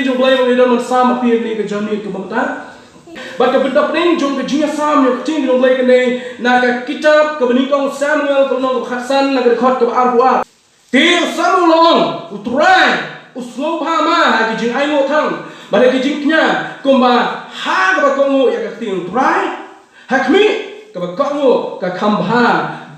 ting jong blai bang idan man sam api ni ke jani ke bangta. Ba ke benda pening jong ke jinga sam yo ting jong blai ke nei na ke kitab ke beningkong Samuel ke nong khasan na ke khot ke arwa. Til samulong utrai uslo phama ha ke jing ai ngo thang ba ke jing knya kumba ha ke ba kohnguh ya ke ting Trai hakmi ke ba kohnguh ke khambha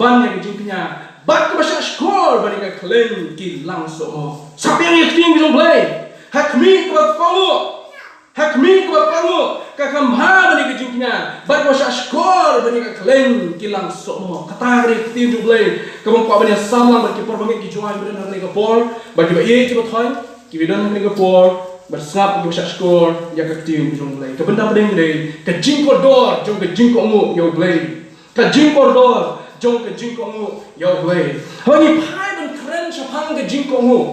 ban ya ke jing knya bat ke basha skor ba ke klen ki langsung siapa yang ting jong blai hakmi ke ba kohnguh hakmi ke ba kohnguh ke khambha ba ke jing knya bat ke basha skor ba ke klen ki langsung kata ke ting jong blai ke bang pa ba ni samlang ba ke por bang ki joai ba na ke por ba ke ba ieit ke ba thoi ki bidon ke por bersab ke basha skor ya ke ting jong blai ke benda pedeng dei ke Jingkordor jong ke Jingkohnguh yo blai ke Jingkordor jong ke Jingkohnguh yo blai hani phai ben kren chapang ke Jingkohnguh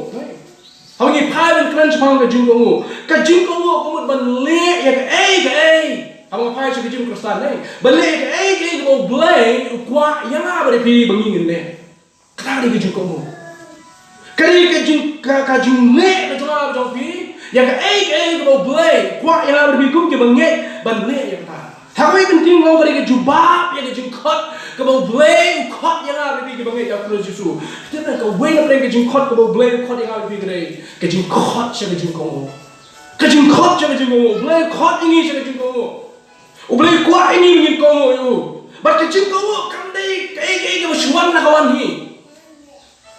hani phai ben kren chapang ke Jingkohnguh ko ban le ya ke ai hang phai ke Jing Kristan nei ban le ke ai ke bo blai kwa ya ba de pi bang ngin ne ka ke Jingkohnguh kari ke jing ka jing le ke jong pi ya ke ai ke bo blai kwa ya ba de pi kum ke bang nge ban le ya ta Thawai penting ngau beri ke jubab ya ke jingkot ke bau blai ukot yang ada di ke bangai ya Kristus Yesus. Kita nak wei apa ke jingkot ke bau blai ukot yang ada di ke jingkot saya ke Jingkohnguh. Ke jingkot saya ke Jingkohnguh. Blai ukot ini saya ke Jingkohnguh. Blai kuat ini Jingkohnguh yo. Bat ke Jingkohnguh kandai ke bersuan nak kawan ni.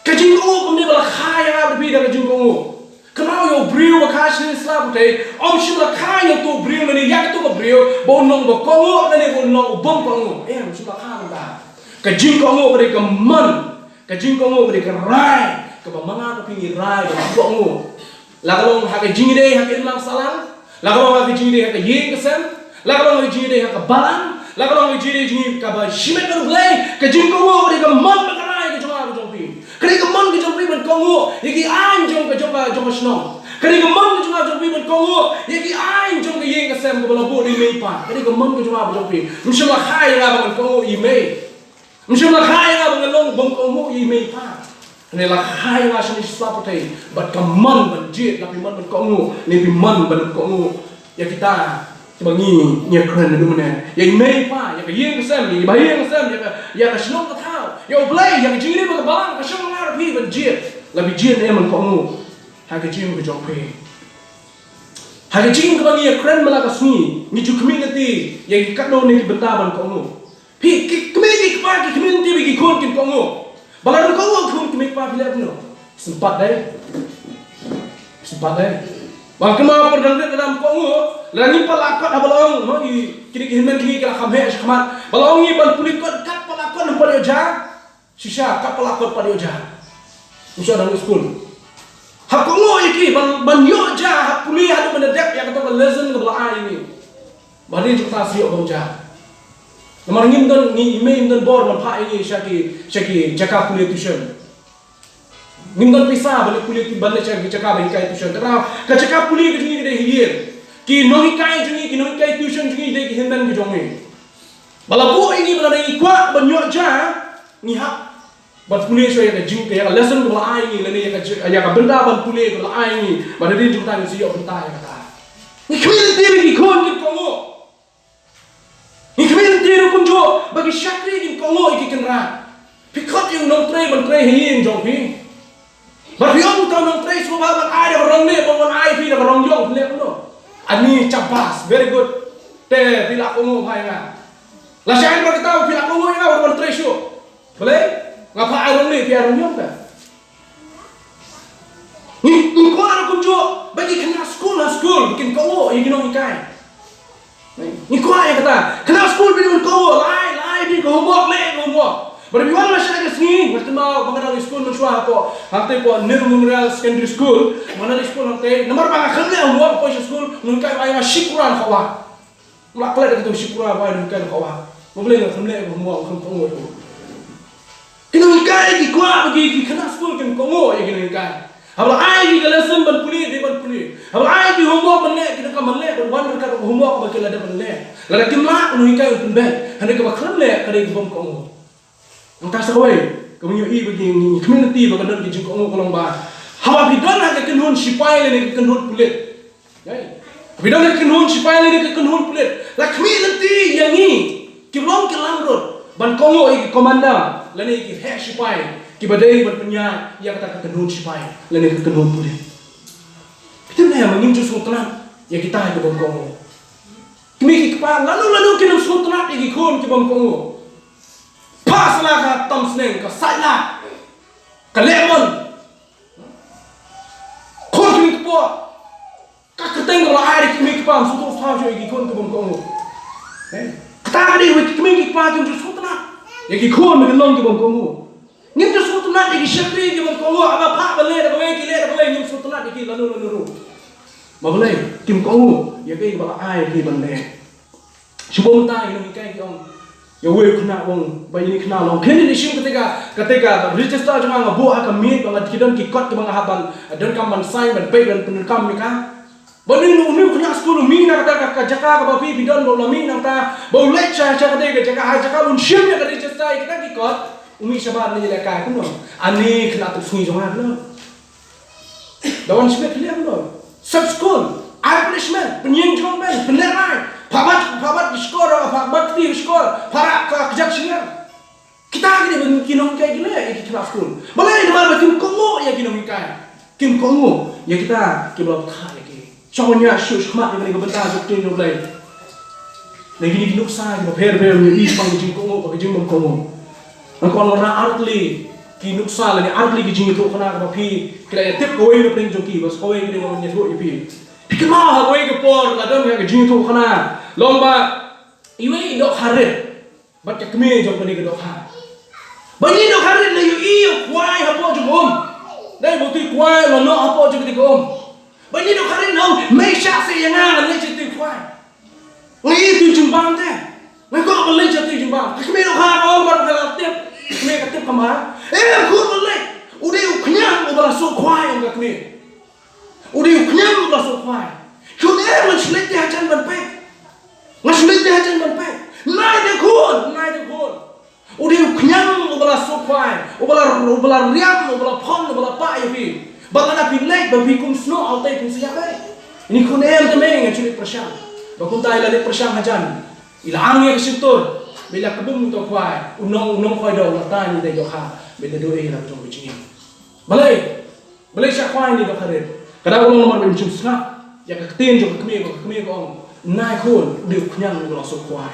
Ke Jingkohnguh kandai bala kaya ada di ke Jingkohnguh. Kenal yo brio makasih Islam teh, om sudah kaya tu brio ni, ya tu brio, bonong kohnguh ni bonong bom kohnguh, sudah kaya dah. Ke Jingkohnguh beri ke man, ke Jingkohnguh beri ke Trai, ke bamanga ke pinggir Trai, ke kohnguh. Lagalong hake jingide hake imam salang, lagalong hake jingide hake yeng kesem, lagalong hake jingide hake balang, lagalong hake jingide jingide kaba shimet ke blai, ke Jingkohnguh beri ke man ke Trai ke jomah ke jompi. Kali keman ke jompi ben kohnguh, yaki anjong ke jompa senong. Kali keman ke jompi ben kohnguh, yaki anjong ke yeng kesem ke balabu di meipa. Kali keman ke jompa jompi, mesti kaya lah ben kohnguh imei, mesti kaya lah ben long bom kohnguh imei pa. Ini lah kaya lah seni selaputei, bat keman ben jit, tapi man ben kohnguh, ni man ben kohnguh, ya kita bangi nya keren du mana ya imei pa ya ke yeng kesem ni bayeng kesem ya ke senong ke thau ya blai ya ke jingide ke balang ke senong ngar pi ben jit labi jit ni man kohnguh ha ke jing ke jongpe ha ke jing ke bangi ya keren mala ke sni ni ju community ya ke kadno ni ke benta ban kohnguh pi community ke community bagi kon kin kohnguh balang kohnguh kun ke pa pilih no sempat dai Bahkan mau perdana dalam kohnguh, lagi pelakon abalong, no kini himen kini kala khamhe shkamat, balong ni ban pulikot kat pelakon pada oja, sisa kat pelakon pada oja. Musuh dalam school. Hak kohnguh iki ban yoja hak puli ada menedek yang kata lesson ke belah ini. Bani kita siok oja. Nomor ngimdon ni email ngimdon bor man pha ini syaki jaka puli tuition. Ngimdon pisah balik puli tu balik jaka balik kai tuition. Terang ke jaka puli ke jingi de hir. Ki nohi kai tuition jingi de ki hindan ki jongi. Balabu ini bala dai kwa banyo ja ni hak bat puli so ya jing ke ya lesson ke bala ini lani ya ka benda ban puli ke bala ini bala din jumta ni siok benda ya kata. Ni community ki kon ki kohnguh. Ni community ru kun jo bagi syakri ki kohnguh iki kenra. Pikot yung nong Trai ban Trai hin jong pi. Bariong tau nong Trai semua ban ai da rong ne ban ai pi da rong yong le no. Ani cabas very good. Te pila kohnguh phai nga. La syain ba kita pila kohnguh nga ban Trai syo. Boleh? Ngapa ai rong ne pi rong yong ka? Ni ko ara kun jo bagi kena school bikin kohnguh iki nong ikai. Ni ko ai kata kena school bikin kohnguh lai di homework le homework. Berbiwan masyarakat sini, mesti mau mengenal school mencuah apa, nanti po Memorial Secondary School, mana di school nanti, nomor bangga kerja umur po school, mungkin ayah syukuran kawa, mulai dari itu syukuran apa mungkin kawa, boleh nggak kerja umur kamu itu, kita mungkin di kuah bagi kena school kan kamu ya kita mungkin, kalau ayah di lesson ban puli, kalau ayah di homework benar kita kan benar, wanrah kan homework bagi lada benar, lada kimlah mungkin itu benar, hendak kita kerja kerja di bom kamu. Entah sekawai, kami yui bagi community bagi dalam Jingkohnguh kolong bah. Hawa bidon ada kenhun sipai le kenhun pulit. Bidang kenhun sipai ni kenhun pelit. Lah kami nanti yang ni kibrom kelang rot. Ban kohnguh iki komanda, lani iki head sipai. Kibadai ban penyak yang kata kenhun sipai, lani kenhun pelit. Kita ni yang mengin sultanat yang kita ada bom kohnguh. Kami iki kepala lalu kita sultanat iki kon ke bom kohnguh. Pas lah ka tom sneng ka sai lah. Ka lemon. Kon kami kepo. Kateng kalau air kami kepam suatu faham je ikon tu bongkong. Kata dia kami kepam tu suatu nak. Yang ikon mengelong tu bongkong. Ni tu suatu nak yang syakri tu bongkong. Apa pak balai dah balai kile dah balai ni suatu nak iki lalu. Mabalai kim kong ya kai bala air ki balai. Sebelum tai ni kai kiong. Ya wei kena wong bayi ni kena long. Kini ni sim ketika register cuma ngabu akan meet bangat kidon kikot ke bang haban dan kaman sign dan pay dan penerkam ni kan. Bani umi kena sekolah mina kata jaka babi bidon bola mina kata bau lecah jaka jaka unsim ya kata register kita kikot umi sabar ni laka kuno. Ani kena tu sui jangan lo. Dawan sebab lihat lo. Sub school, punishment, penyeng jongben, penerai. Pabat skor, pabat ti skor, para kejaksaan. Kita gini kinong kayak gini ya kita school. Balai nama Kim Kohnguh ya kinong ikai. Kim Kohnguh ya kita kiblat kah lagi. Contohnya sus kemat yang bentar dokter ni balai. Lagi ni kinok sah kita per ni pang Jingkohnguh pakai jingbym Kohnguh. Angkon orang artli kinok sah lagi artli kijing itu kena kapi. Kita tip kau ini pering joki, bos kau ini dia namanya tu ipi. Pikir mah kau ini kepor, kadang yang kijing itu kena. Lomba iwe dok harit bat ka kami jong pani dok ha bani dok harit na iyo kwai hapo jong dai boti kwai lo no hapo jong ti bani dok harit no mai sha se yang ang le ti kwai ngi ti jingbym te ngi ko le ti jingbym kami dok ha ko bar ka tip kami ka tip kama ko le udi uknyang ubala so kwai ngak kami udi uknyang ubala so kwai ko ne man slet ti hajan ban pe Ngasih dia aja sampai, naik dia kun. Udah kenyang, ubah sopai, ubah riam, ubah pon, ubah apa ya bi. Bahkan ada pilek, babi kum snow, altai kum siapa? Ini kun temeng yang culik persang. Bakun tay lalit persang hajan. Ilang ya kesentur, bila kebum tu kuai, unong kuai dah ulat ni dah joha, bila dua ilang jom bicing. Balai siapa kuai ni dah karet. Kadang orang nomor bencum snap, ya ketin jom kami kong. Naik kun dia kenyang dengan sok kuai.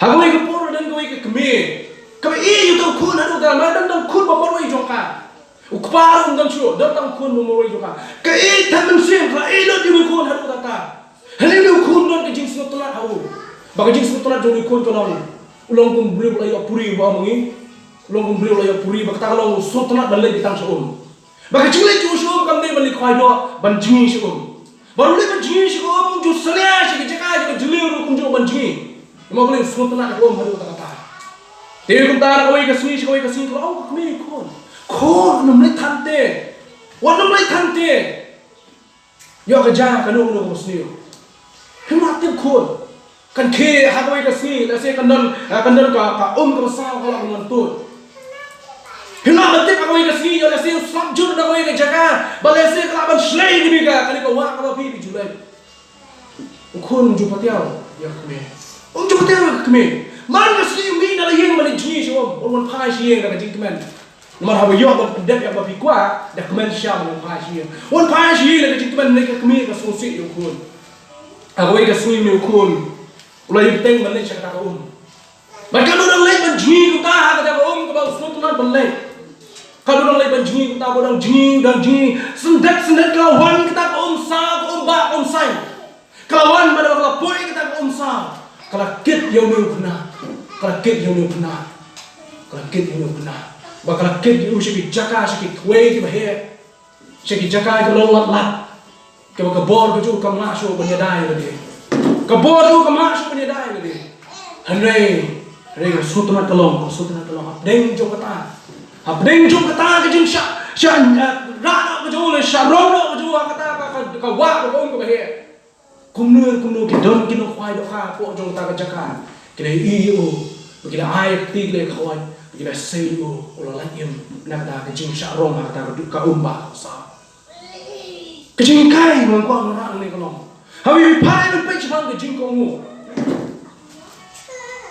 Hago ke por dan go ke kami itu tahu kun ada dalam dan kun bamaroi jongka. Ukparum dan chu datang kun bamaroi jongka. Ke tamen sim ka lo di kun ada data. Hali di kun don ke jing snotolat hau. Bagi jing snotolat jong kun tolong. Ulong kum beli ulai puri ba mangi. Ulong kum beli ulai puri bak ta long snotolat balai ditang sum. Bagi jing le chu sum kam dei balik khoi do ban jingi sum. Baru le banjing si ko mung ju salia si jaka je jeliu kum jo banjing. Mo boleh sultan nak om hadu kata. Te kum ta ko si ko kami kon namle thante. Wa namle thante. Yo ka ja ka no sni. Hima tim kon. Kan ke ha ko si la se kan don ka ka sa ko la ngantut. Hina mati ka koi kasi yo kasi slap jur na koi jaka balese ka ban slay ni ka kali ko wa ka bi julai ukun ju patiao ya kme ju patiao kme man kasi mi na yeng mali ji so on pai si yeng ka jingmen man ha yo ba dek ya ba bi kwa da kmen sha on pai si on pai si le ka jingmen ne ka kme ka so si ukun a koi ka sui ni ukun ulai teng man le cha ka But kalau orang lain banjing kita kata ka ba usno tunan balai. Kalau orang lain banjing kita orang jing dan jing sendet kawan kita sa ba sai. Kawan pada orang poi kita sa. Kalau kit yang ni kena. Bakal kit you segi jaka segi kuai ki bahe. Segi jaka ki long lat. Ke ka bor ke ju kam masuk penyadai tadi. Ka bor tu kam masuk penyadai tadi. Hanai Rega sutuna telong abdeng jom kata ke jing sya rana ke jole sya rono ke jua kata ka wa ko on ko he kumnu ki don ki no khwai do kha po jong ta ka jaka kile i o kile ai ti le khwai kile sei o la yem na da ke jing sya rom ka ta ka umba sa Kejing kai mengkuang orang ni kalau. Hawi pai men pei chang ke Jingkohnguh.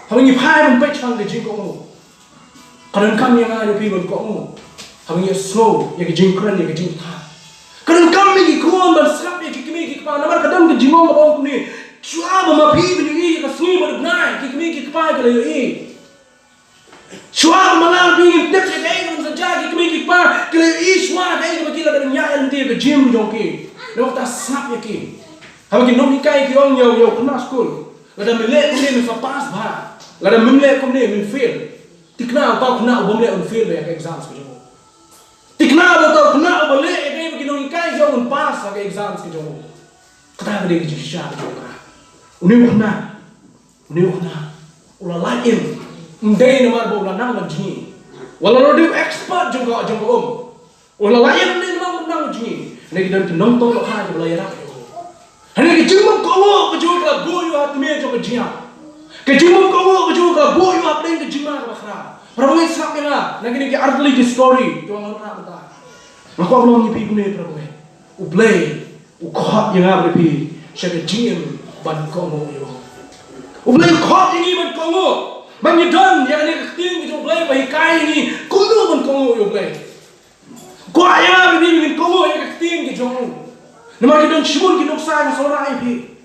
Hawi pai men pei chang ke Jingkohnguh. Kadang kami yang ada pi men kohnguh. Hawi slow ya ke jingkran ya ke jingta. Kadang kami ki kuam ban sap ya ki kami ki pa namar kadang ke jingong bang ni. Chua ma pi ben yi ka sni ban nai ki kami ki pa ke le yi. Chua ma lang pi tep ke dai ban saja ki kami ki pa ke le yi chua dai ke kila ban nya en ti ke jim jong ki. Lo ta sap ya ki. Hawi ki nom kai ki ong yo kena school. Lada mele ni men sa pass ba. Lada mele kom ni men fail. Tikna tau kena ubom le on fail ya ke exams ke jomo. Tikna tau kena ubom le ke begini kai jo on pass ke exams ke jomo. Kata dia ke jisha ke jomo. Uni kena. Ula lain. Ndai namar bo ula nang majni. Wala lo dia expert juga jomo. Ula lain ni nang majni. Ni kita nong tong kha ke belayar ke jomo. Hari ke jomo ko ke jomo ka bo yo hat me jo ke jia. Kejumum kau juga boyu apa yang kejumah bakra. Prabowo isap kena. Nanti ni artli di story. Jangan orang betul. Aku belum nyipi gune prabowo. Ublay, ukhat yang apa pi. Saya kejim ban kohnguh yo. Ublay ukhat yang ini ban kohnguh. Bangidon yang ni keting kita ublay bahi kai ni. Kudu ban kohnguh yo ublay. Gua yang apa pi ban kohnguh yang keting kita jong. Nama kita cibun kita usah masalah pi.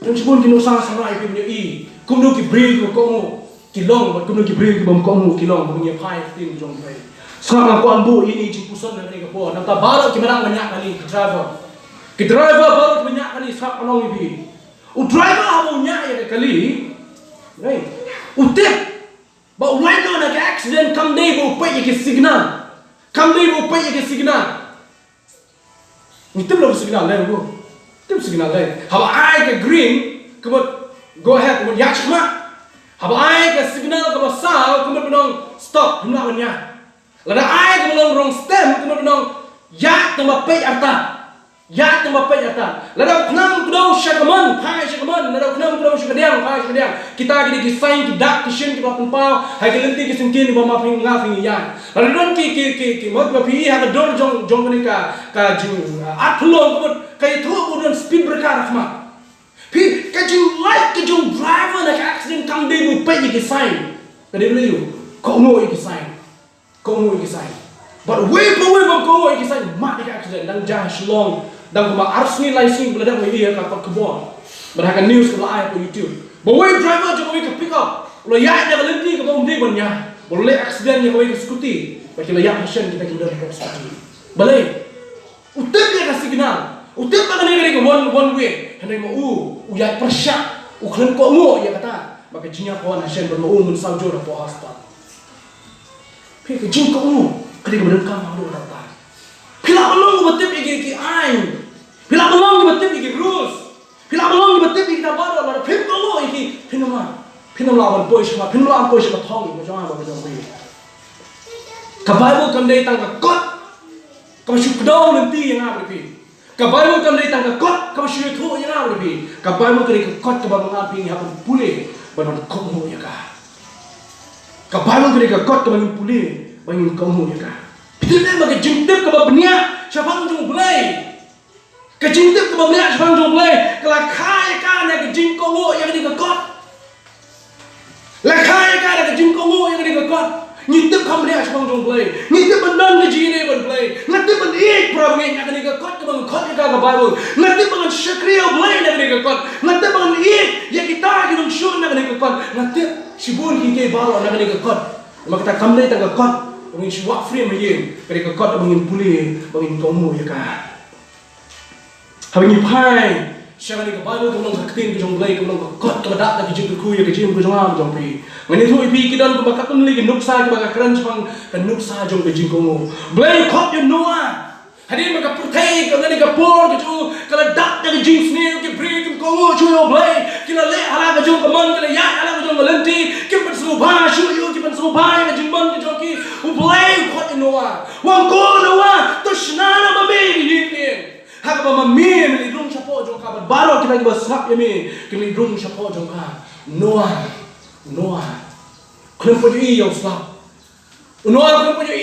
Kita cibun kita usah masalah pi punya i. Kumnu ki bring ko kohnguh kilong bat kumnu ki bring bom kohnguh kilong punya pai ting jong pai sama ko ambu ini jimpusan dari ke po nata baru ki menang banyak kali ki driver baru banyak kali sak panong ibi u driver hamunya ya kali right u tip ba right no na ka accident kam dei bo pai ki signal ni tip lo signal le go tip signal le how I ke green kebut go ahead kemudian yak cuma haba ai ke signal ke basal kemudian benong stop hendak benya lada ai kemudian wrong stem kemudian benong yak tambah pei arta lada kenam kedau syakaman lada kenam kedau syakadiang kita gini design tidak kishin kita tempau hai kelenti kisingkin di bawah ping ngafing yan lada don ki mod bapi ha dor jong ni ka jing athlong kemudian kai thu kemudian speed breaker rahmat Pi kejung driver nak accident kang dia bupai je sign. Kade beli you. Kohnguh je sign. But way bang kohnguh je sign mak dia accident dan jah shlong dan kuma arsni license beladak we dia ka kebon. Berhakan news ke live på YouTube. But way driver je we ka pick up. Lo ya dia lenti ke bom dia banya. Boleh accident je we ka scooty. Bagi lo ya mission kita kena ke scooty. Balai. Utip dia ka signal. Utip ka ni ke one way. Hendak mau uyai persyak, uklan kohnguh ya kata. Maka jinya kawan hasil bermau mensaujo dah po hospital. Pi ke Jingkohnguh, ketika berdengkam malu kata. Bila belum betip igi ain, bila belum betip igi rus, bila belum betip igi tabar, ada pin kohnguh igi pinam lawan boy sama thong, macam apa macam ni. Kabai bu kamdei tangga kot, kau syukdau nanti yang apa pi. Kabai mo kamdei tangga kot kau syuk thu yang apa pi. Kabai mo kari kot kau mengapi yang apa pulih banon kohnguh ya ka. Kabai mo kari kot kau pulih banon kohnguh ya ka. Tidak bagi jingtip kau benia siapa jong belai. Ke jingtip kau benia siapa jong belai. Kalau kaya kan nak Jingkohnguh yang di kot. Lah kaya kan nak Jingkohnguh yang di kot. Ngitip kau benia siapa jong belai. Ngitip benon ke jine ban belai. Ngitip ben ieit prabengi nak di kot kau kot ka Bible. Ngitip ben syakriya belai nak di kot. Ngitip ben ieit ya kita kita syun nak di kot. Ngitip sibun ke balo nak di kot. Maka kita kamdei tangga kot. Bangin suak free mayin. Kari kot bangin pulih bangin kohnguh ya ka. Habis pai siapa ni kebalu kau nong keting kau jong belai kau nong kot kau dak lagi jingkyrkhu ya kejim kau jong am jong pi. Ngani tu ipi kidan kau bakat tu lagi nuksa kau bakat keren sepang kan nuksa jong ke Jingkohnguh. Belai kot you know Hadir maka putih kau ngani kapor kau kalau dak lagi jing sini kau beri kau kohnguh cuyo belai. Kila le halang kau jong keman kila ya halang kau jong melenti. Kau pensubah cuyo kau pensubah yang jingbym kau jong ki. Belai kot you know Wang kau know tu senana babi ni. Hak apa mami melidung siapa jong ka baru kita lagi besap ya mi melidung siapa jong ka Noah kelem punya yang slap Noah kelem punya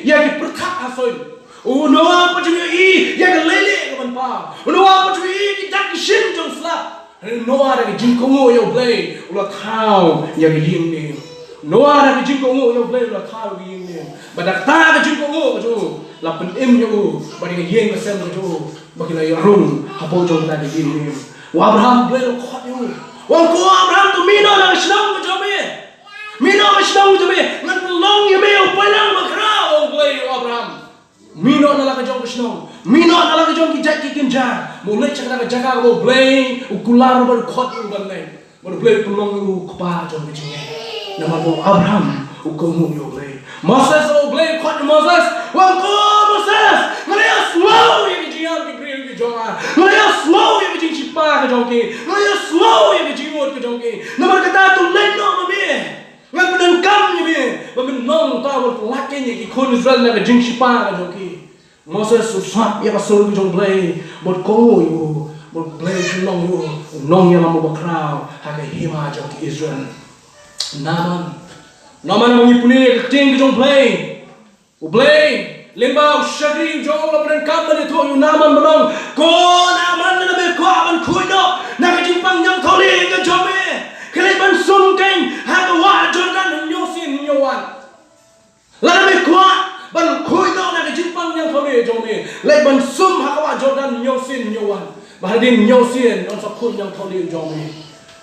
ya ki pertak asoi Unoa pa cumi I ya ke lele ke ban pa. Unoa pa cumi I ki dak shin jong slap. Noa da ke Jingkohnguh yo play ula thao ya ke ying ni. Noa da ke Jingkohnguh yo play ula thao ke ying ni. Badak ta ke Jingkohnguh ke tu la pen im yo ba ke yeng ke sem ke tu ba ke la rung hapo jong ta ke ying ni. Wa Abraham play lo khot yo. Wa ko Abraham tu mino na shnong ke jobe. Mino ke shnong ke jobe ngan pelong ye me o palang makra o play Abraham. Mino na laka jong kisnong, mino na laka jong kijak kikinja, mulai cakap nak jaga mo blame, ukular ber khot ubanle, mo blame pelong u kpa jong kijinge. Nama mo Abraham ukohnguh yo blame. Moses o blame khot Moses, wang ko Moses, ngalaya slow ye kijingan kipriu kijonga, ngalaya slow ye kijing sipa kijongki, ngalaya slow ye kijingot kijongki. Nama kata tu leno mabe. Ngan pedan kam ni be, bamin nong ta bol laki ni ki kon Israel na jing sipa ka joki. Moses usap ya ka sol jong play, bot kohnguh yo, bot play nong yo, nong ya lamu bakrao, ha ka hima joki Israel. Naman mangipuni ting jong play. U play lemba shagri jong la pedan kam ni to yo naman belong. Ko naman na be ko aban kuino, na ka jing pang yang tholi ka jobe. Kali ban sum keng ha wa Jordan nyo sin nyo wan la me kwa ban khoi no na ke jimpang yang thole jome le ban sum ha wa Jordan nyo sin nyo wan ba din nyo sin on sa khun yang thole jome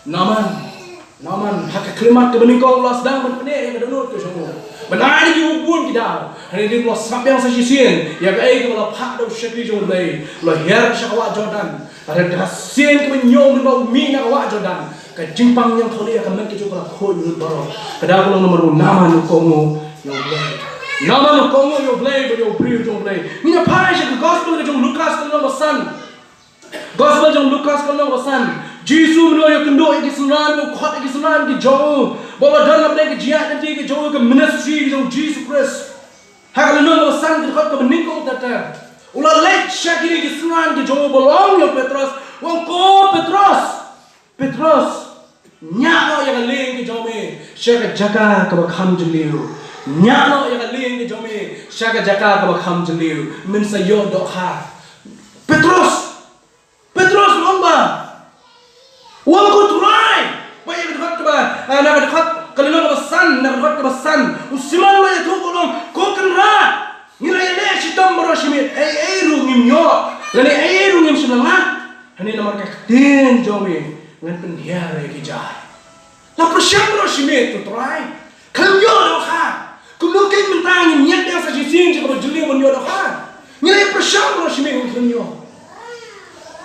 naman ha ke klimat ke bening kong las dang ban pene yang donot ke jomo ban ai ki ubun ki daw hari din los sap yang sa sisien ya ke ai ke la pha do shekli jom le lo her sha wa Jordan ada hasil ke nyom ba mi na wa Jordan ka jimpang yang tholi akan men kicu kala khoi lut baro kada ko nomor nama no kohnguh yo blay nama no kohnguh yo blay yo priu jong blay mina pai je gospel ke jong Lukas ko no san gospel jong Lukas ko no san Jesus no yo kendo ke sunan ko khot ke sunan ki jong bola dan na ke jiat nanti ke jong ke ministry jong Jesus Christ ha ka no san ke khot ke bening ko tata ula let shakiri ke sunan ke jong bolong yo Petrus wong ko Petrus nyano yang ling ke jome syaka jaka ka bakham jeliu nyano yang ling ke jome syaka jaka ka bakham jeliu min sayo do ha Petrus lomba wang ko Trai ba yang dekat ba na dekat kalino ka basan na dekat ka basan usiman lo ya to bolong ko kanra ngira ya le sitam boroshimi ai ru ngimyo lani ai ru ngim sunanga hani namar ka tin jome ngan pendiare ki jar la persiam ro shime to Trai kan yo do kha kum no ken mentang nyet yang sa jisin je ko jeli mon yo do kha nyai persiam ro shime kan yo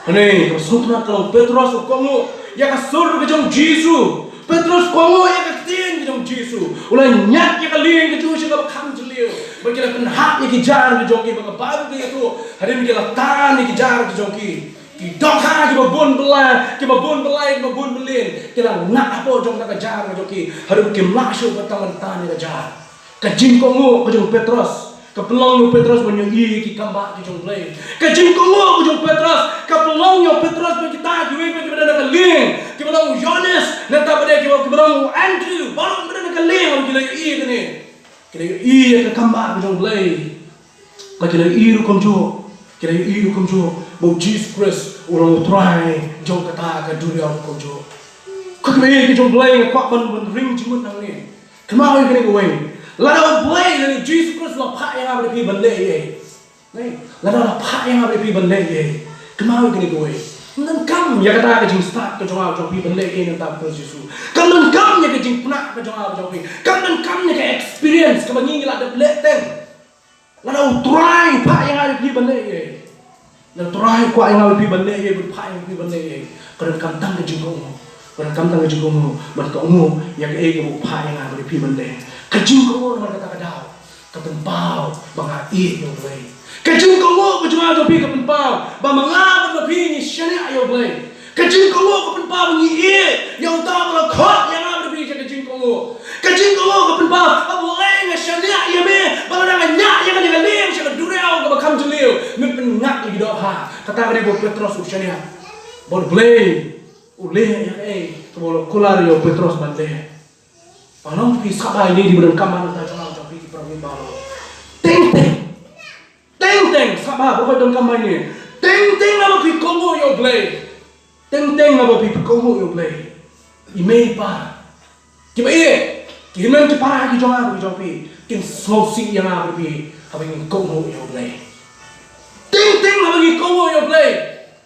ane ko sutna kalau Petrus ko kohnguh ya ka sur ke jong Jesus Petrus kohnguh ya ka tin ke jong Jesus ulai nyat ya ka ling ke ju ka kham jeli bagi la penhak ya ki jar ke jong ki ba baru ke to harim ke la tan ki jar ke jong ki dokha ki babon belai ki babon belin ki la nak apa jong nak jar ke joki haru ki masuk ke tangan tani ke jar ka Jingkohnguh ke jong Petrus ka pelong Petrus banyo I ki kamba ki jong play ka Jingkohnguh ke jong Petrus ka pelong Petrus ban kita ki we ki bada ka ling ki pelong Yohanes na ta bada ki pelong Andrew balong bada ka ling ki la I ni ki la I ka kamba ki jong play ka ki la I ru konjo kira iu kumjo bo Jesus Christ orang Trai jong kata ka dunia kumjo ko kme ki jong blay kwa ban ring jimut nang ni kemau kene ko wei la do blay ni Jesus Christ la pha yang ada pi ban le ye nei la do la pha yang ada pi ban le ye kemau kene ko wei nan kam ya kata ka jing start ka jong pi ban le ye nan ta ko Jesus kan nan kam ya ka jing puna ka jong pi kan nan kam ya ka experience ka bangi la de le teng la do Trai pha yang ada pi ban le ye la Trai kwa yang ada pi ban le ye bu pha yang pi ban le ye kan kam tang ka Jingkohnguh kan kam tang ka Jingkohnguh ban kohnguh ya ka e bu pha yang ada pi ban le ka Jingkohnguh man kata ka daw ka penpau banga I yo blay ka Jingkohnguh ka jwa pi ka penpau ba manga ba pi ni shani ayo blay ka Jingkohnguh ka penpau ni I yo ta ba khot yang ada pi ka Jingkohnguh ka Jingkohnguh ka penpau ba blay nga shani ya me ba na nya yang ka ni lem sha ka durau ka ba kham jeliu min pen ngak i do ha kata ka bo Petrus shani bo blay ule ya to bo kolar yo Petrus ban le Bainong pi sabai ni di bulan kamar ta jong pi perang balo Tengteng Tengteng sama berkoi don kamai ni. Tengteng apa pi kohnguh yo play. Tengteng apa pi kohnguh yo play. Imei pa. Kiba ie. Kimen ki para ki jong apa ki jong pi. Kin sngewsih yang apa pi. Apa yang kohnguh yo play. Tengteng apa ki kohnguh yo play.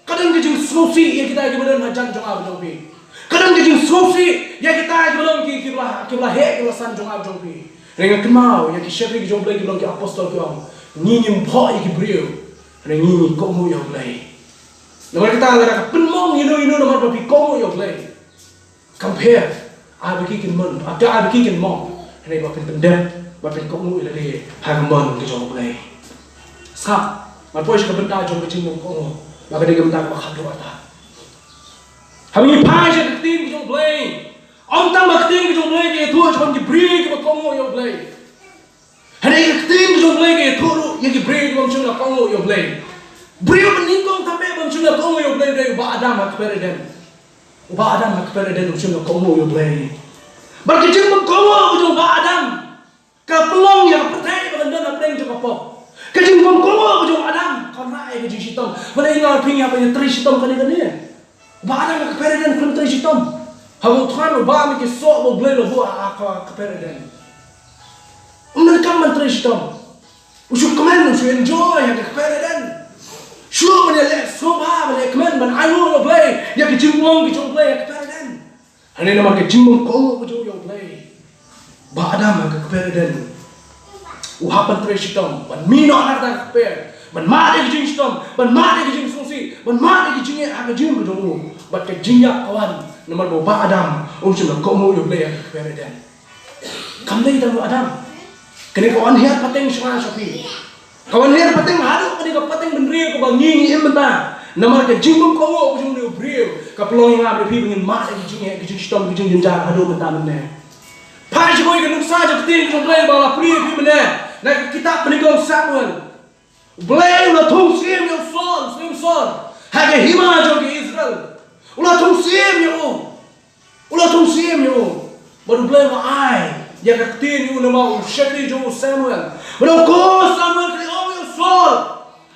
Kadang ki jing sngewsih yang kita ki bedan hajan jong apa jong pi. Kadang ki jing sngewsih yang kita ki bedan ki kiblah he ki san jong apa jong pi. Renga kemau yang ki syekh ki jong play ki bedan ki apostol ki ong. Ngini mpok iki brio re ngini kohnguh yo play nomor kita ngara penmong ino nomor babi kohnguh yo play compare abi kin mon ada abi kin mong re ba pendem ba kohnguh ile le hagmon ki jong play sa ma pois ka benda jong ki jing kohnguh ba ka de benda ba khado ata hami pa je tin ki jong play om tang ba tin ki jong play ki thu jong ki brio ki ba kohnguh yo play Hari ini kita jom lagi thuru yang beri bom cuma kohnguh yo play. Beri meningkong sampai bom cuma kohnguh yo play dari uba Adam hak pereden. Uba Adam hak pereden cuma kohnguh yo play. Bagi cuma kohnguh jom uba Adam. Kapelong yang percaya dengan apa yang jom kapok. Kecing bom kohnguh jom Adam. Kau naik kecing sitom. Mana ingat ping apa yang tri sitom kali ni? Uba Adam hak pereden film tri sitom. Hamu Tuhan uba mikir sok bo play lo buat hak pereden. Mereka menteri sitom. Usuk kemen usuk enjoy yang kepereden. Sure menelek soba menelek kemen ban ayu lo play. Ya kejingwong kejong play yang kepereden. Hani nama kejingwong kohnguh kejong yo play. Ba Adam yang kepereden. Uha menteri sitom. Ban mino anak tak keper. Ban made kejing sitom. Ban made kejing sngewsih. Ban made kejing kejing kejong. Bat kejingyak kawan. Nomor ba Adam. Cuma kohnguh yo play yang kepereden. Kamlay dalam Adam. Kini kawan hiar pateng semua sapi. Kawan hiar pateng haru kini kau pateng bendria kau bangi ni ementa. Nama ke jingbym kohnguh kau jumpa brio. Kau pelong yang ada pi bingin mak kejing sitom kejing jenjar haru menta mana. Pai cikoi kau nuksa jauh ting kau play bala brio pi mana. Nak kitab peningkong Samuel. Play ulah thong sim yang sol. Hage hima jauh ke Israel. Ulah thong sim yang baru play ma ai. Ya ketin yu nama usyakri jo Samuel. Mana ko Samuel kali om yo sol.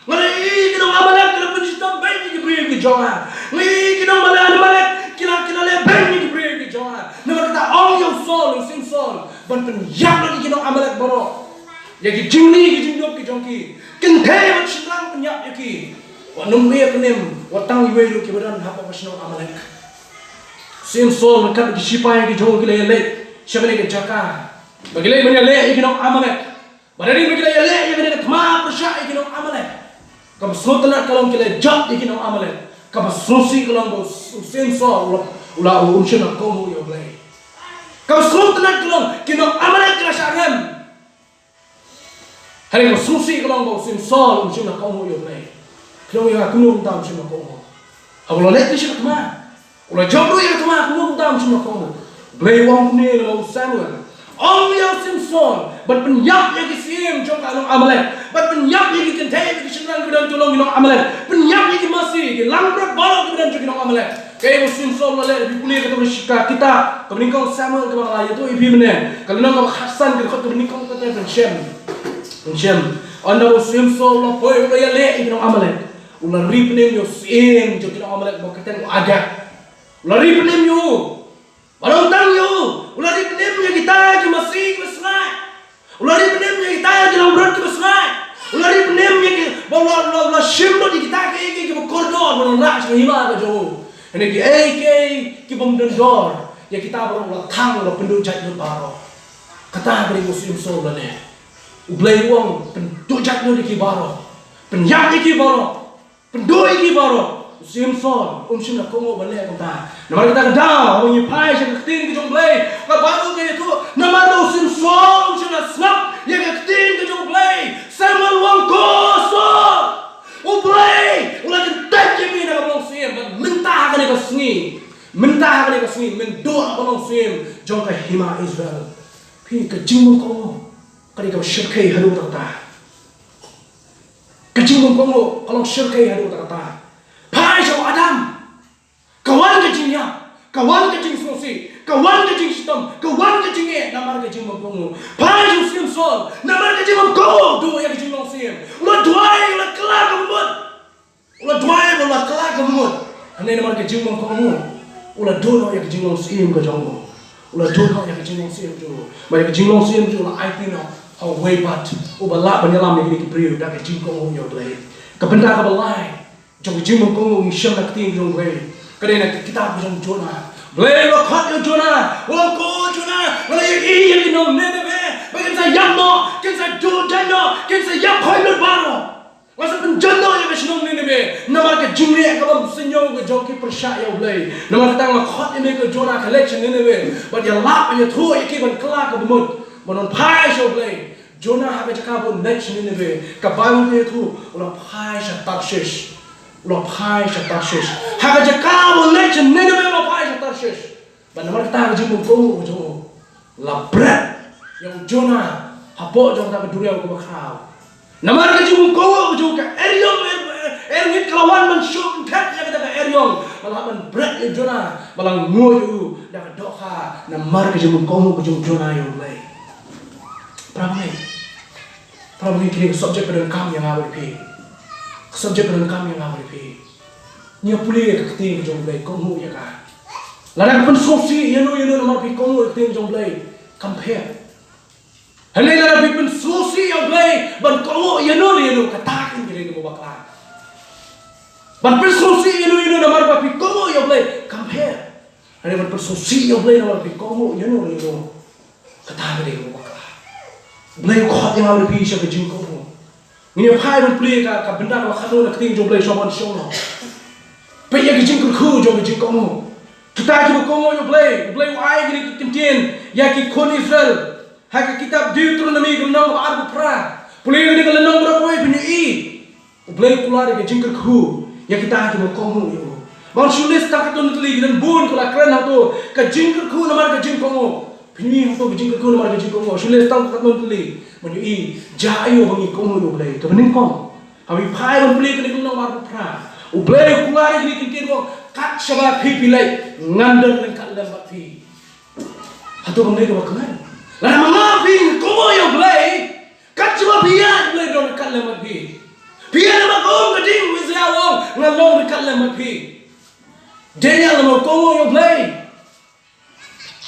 Mana kino amalek kila penjita bayi ki beri ki jawa. Kino amalek kila le bayi ki beri ki jawa. Nama kata om yo sol sim sol. Ban penjak lagi kino amalek baro. Ya ki jingli ki jingjop ki jongki. Kenthe bat shinrang penyak yaki. Wa numbe kenem wa tang iwe lu ki badan hapa pasno amalek. Sim sol kat ki sipai ki jong ki le. Siapa ni kecaka? Bagi lagi mana leh ikinong amalek. Badari bagi lagi leh yang ada thma persya ikinong amalek. Kamu sotna kalong kile jat ikinong amalek. Kamu sngewsih kalong bo sensor ulah unshin kohnguh yo play. Kamu sotna kalong kinong amalek kila syarem. Hari kamu sngewsih kalong bo sensor unshin kohnguh yo play. Kalong yang kunung tam unshin kohnguh. Habulo leh tisha thma. Ulah jabru yang thma kunung tam unshin kohnguh. Play wong ni lo Samuel. Om yang Simpson, but penyap yang kisim jong kalong amalek, but penyap yang kentay yang kisenang kemudian tolong kinong amalek, penyap yang masih langkrak balok kemudian jong kinong amalek. Kayak Simpson lalu lebih kuliah ketemu shika kita, kemudian kau Samuel kemana lagi tu ibi mana? Kalau nak kau Hasan kita kemudian kau kata pencem. Anda Simpson lah boy ulah ya le kinong amalek, ulah ripnem yo sim jong kinong amalek bakatan agak, ulah ripnem yo. Balong tang yo, ulah di penem yang kita cuma sing besngai, ulah di penem yang kita cuma berat besngai, ulah di penem yang bawa shimno di kita ke Jingkordor menolak sehima ke jauh, ini ki pemdendor yang kita baru ulah tang ulah pendujat yo baro, kata beri musim sol lane, ublay wong pendujat yo di baro, penyak di baro, pendoi di baro. Simpson, shin kohnguh balik kita. Nama kita kedau, orang yang pai sih ketin ke jong play. Kau baru ke itu, nama tu Simpson, shin snap, yang ketin ke jong play. Samuel wong koso, play, ulah ketek kami nak balong sim, mentah kan ikan sengi, mendoa balong sim, jong ke hima Israel. Pi ke jingbym kohnguh, kan ikan syirkai halu tak. Ke jingbym kohnguh, kalau syirkai halu tak. Pai jauh Adam, kawan kecingnya, kawan kecing sngewsih, kawan kecing sitom, kawan kecingnya, nama kecing kohnguh. Pai jauh Simpson, nama kecing kohnguh, dua yang kecing sim. Ulah dua Hanya nama ke jingbym kohnguh. Ulah dono ya ke jinglong sim ke jong. Ulah dono ya ke jinglong sim tu. Mari ke jinglong sim tu ulah ieit no. How way but. Ubala banyalam ni ke priu dah ke Jingkohnguh yo play. Kebenda kebalai. Jong jingbym kohnguh ni syam nak ting jong play. Kerana kita jong Jonah. Play lo khat yo Jonah. Wo ko Jonah. Play yang no Nineveh. Bagian saya yang no. Kan saya Jordan no. Kan saya yang koi lut baro. Masa penjana yang kesenong ni be, nama ke jingre kalau senyum ke joki persyak yang boleh, nama kita ngakot ini ke Jonah collection ni be, bagi lap yang tu iakiba kelak ke bumut, manon pai yang boleh, Jonah habis cakap pun next ni be, kapan dia tu, ulah pai Tarshish, ulah pai Tarshish, habis cakap pun next ni be ulah pai Tarshish, dan nama kita jingbym kohnguh jo, labret yang Jonah, habis jangan tak berdua ke bakal. Nama kita jingbym kohnguh juga Eryong Eryong kelawan mensyuk kat yang kita Eryong malah men berat ya Jonah malah ngoyu dah doha nama kita jingbym kohnguh Jonah yang lay Prabai kini subjek pada kami yang awal pi subjek pada kami yang awal pi ni pulih ke keting jong lay kohnguh ya kan ladang pensosi yano nama pi kohnguh keting jong lay compare Hanya lara pipin susi yang play ban kohnguh yano katakin kiri ke bakla. Ban susi yano namar papi kohnguh yang play compare. Hanya ban susi yang play namar papi kohnguh yano katakin kiri ke bakla. Play kuat yang awal pi siapa Jingkohnguh. Ini pai ban play ka benda ka khano nak ting jo play soban shono. Pe ya ke jingkyrkhu jo ke Jingkohnguh. Kita jo kohnguh yang play ai kiri kintien ya ki kon Israel. Hak kitab Deuteronomy gemnang ke arbu pra. Pulih ni kalau nang berapa punya Boleh keluar ke jingkyrkhu. Ya kita hak kohnguh yo. Bang sulis tak tu nutli dan bun kalau keren tu ke jingkyrkhu namar ke Jingkohnguh. Pini tu ke jingkyrkhu namar ke Jingkohnguh. Sulis tak tu nutli. Punya jayo bangi kohnguh yo boleh. Tu bening kong. Habi pai ban pulih ke gemnang arbu pra. Boleh keluar ke kintin ko kat syaba pi pilai ngandar dan kat lembat pi. Hatu bang ke bakman. Lama mapin kohnguh yang boleh, kat cuma biar boleh dong dekat lemah pi. Biar nama kohnguh keding wisawong ngalong dekat lemah pi. Dia lama kohnguh yang boleh.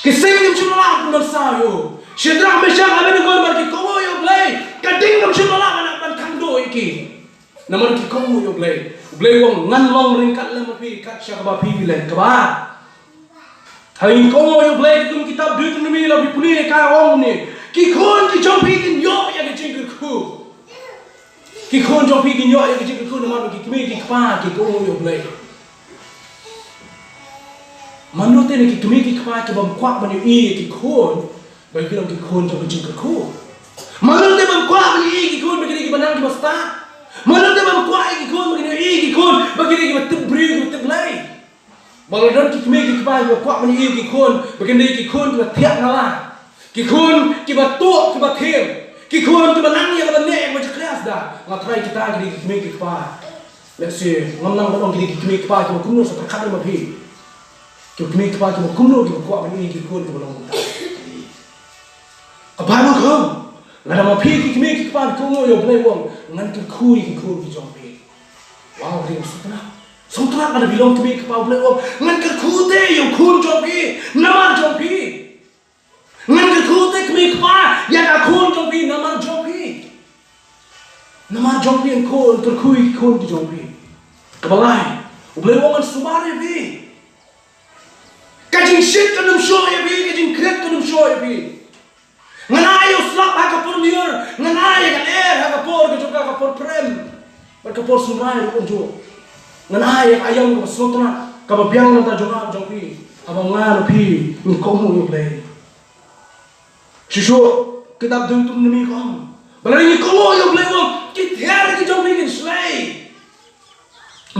Kisah yang cuma lah pun sayo. Syedrak Meshach Abednego bagi kohnguh yang boleh. Keding yang cuma lah anak bantang do iki. Nama ki kohnguh yang boleh. Boleh wong ngalong ringkat lemah pi kat syakaba pi bilai kebar. Hari kohnguh yang boleh itu kitab Deuteronomy lebih pulih kau ni. Kikon ki jom pikin yo ya ke jingkyrkhu. Kikon jom pikin yo ya ke jingkyrkhu nama ki kemi ki kpa ki kohnguh yang boleh. Manut ni ki kemi ki kpa ki bam kwak ban ki kon. Bagi kita ki kon jom jingkyrkhu. Manut ni bam kwak ban ki kon bagi ki banang ki basta. Manut ni bam kwak ki kon bagi ki kon bagi ki batebri ki bateblai. Malah dan kita megi kepada kuat meni ki kon, bagian dari ki kon kita tiap ngalah, ki kon kita tuak kita tem, ki kon kita nang yang kita nek macam kelas dah. Ngatrai kita jadi kita megi kepada, let's say ngamnang orang kita megi kepada kita kuno satu kali mapi, kita megi kepada kita kuno kita kuat meni ki kon kita belum tahu. Apa yang kau? Nada mapi kita megi kepada kuno yang boleh wong, ngan jingkyrkhu ki kon ki jompi. Wow, dia sudah. Sotrak ada bilang kami ke Paul Lewong, jingkyrkhu te yang kun jompi, nama jompi. Jingkyrkhu te kami kepa, yang kun jompi, nama jompi. Nama jompi yang kun, jingkyrkhu kun jompi. Kebalai, Lewong an sumare bi. Kajing shit kanum show ya bi, kajing kret kanum show ya bi. Nganai uslap hakapur liur, nganai kan hakapur kejuka hakapur prem, berkapur sumai pun jo. Nganai ayam ke sotra, kaba biang nanta jonga jompi, abang ngan pi, ni kohnguh yang play. Shisho kitab Deuteronomy kong, balai ni kohnguh yang play wong, kita ki jompi kin slay.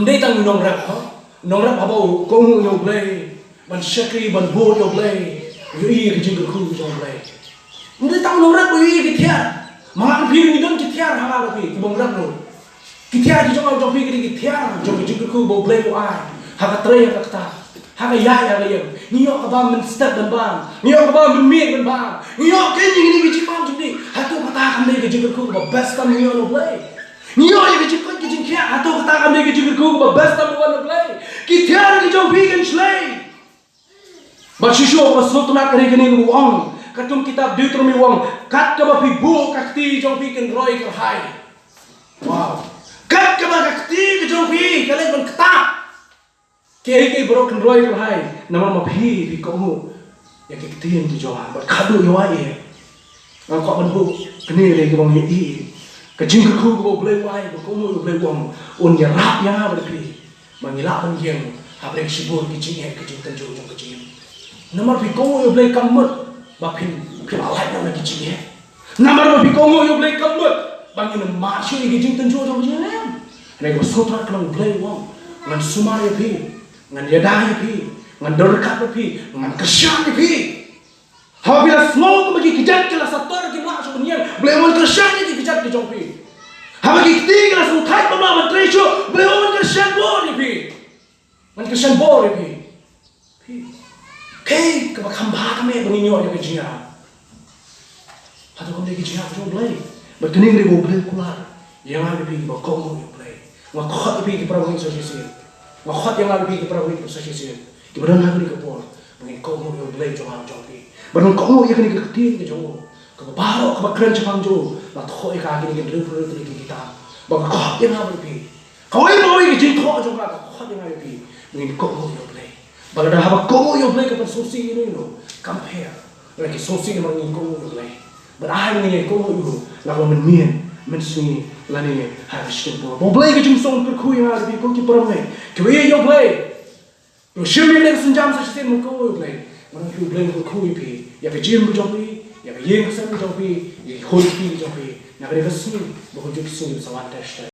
Ndai tang nongrap abau kohnguh yang play, ban syakri ban bo yang play, yui ki jingkyrkhu yang play. Ndai tang nongrap yui ki tiar, mangan pi ni don ki tiar hala pi, ki bongrap no. Kita di jompi kita jompi jingkyrkhu bau blame ai, hak Trai hak kata, hak ieit hak yang, niok kabam men step dan bang, niok kabam men meet dan bang, niok kening ini biji bang jadi, hatu kata kami ke jingkyrkhu bau best time niok no play, Nhiều cái chữ cái chữ kia atau kata kami cái chữ ku ba best number one play. Kita cái jong pi kan slay. Ba shisho ba sot na kare kene ku ong. Katum kitab Deuteronomy wong kat ka ba pi bu kakti jong pi kan roi ka hai. Wow. Kat ka ba kakti ka jong pi kale ban kata. Ke broken roi ka hai. Nama ma pi kohnguh. Ya ke tin ki jong ba khadu yo ai. Ngang ko ban bu kene le ki bang yi. Ka jingkyrkhu ko blai wai ko kohnguh blai wong on ya rap ya ba pi. Mangila ban yeng ha blai shibur ki jing he ki jing tan jo jong ki jing. Namar pi kohnguh blai kamut ba pin alai na ki jing he. Namar pi kohnguh yo blai kamut bang yin ma shi ki jing tan jo jong ki jing. Này có số thoát lòng play wong ngan sumar ya pi ngan yada ya pi ngan dorkat ya pi ngan kesyan ya pi. Apabila semua bagi kejat kelas satu lagi nak sebenarnya beliau kesyan ni kejat ke jong pi. Bagi ketiga kelas utai pemla menteri tu beliau kesyan bor ya pi. Ngan kesyan bor ya pi. Pi. Kei kebakam bah kami benginyo ya kejia. Hatu kami kejia jong play. Berkening dia boleh keluar. Yang ada pi bakomo ya play. Ngakhat pi ki prabu so sisi. Ngakhat yang ada pi ki prabu so sisi. Ki badan ha ki kapor. Mungkin kohnguh yo blai jong pi. Badan kohnguh ya kini ketin ke jong. Ka baro ka bakran chapang jo. La thoi ka kini ke dru ki kita. Ba ngakhat yang ada pi. Kawai bawi ki jingkho jong ka ngakhat yang ada pi. Mungkin kohnguh yo blai. Baga dah ha kohnguh yo blai ka pan sosi ni no. Compare. Lagi sosi ni mangin kohnguh yo blai. Berahai ni kohnguh yo. La ko men mien. Mensui lani harus tempur. Boleh ke jumsong perkui yang ada di kaki peramai. Kewaya yo boleh. Yo shumi lek senjam sahaja muka yo boleh. Mana yo boleh perkui pi. Ya ke jim jom pi. Ya ke yang kesan jom pi. Ya ke hoi pi jom pi. Nak ada kesini. Bukan jumsong sawan test.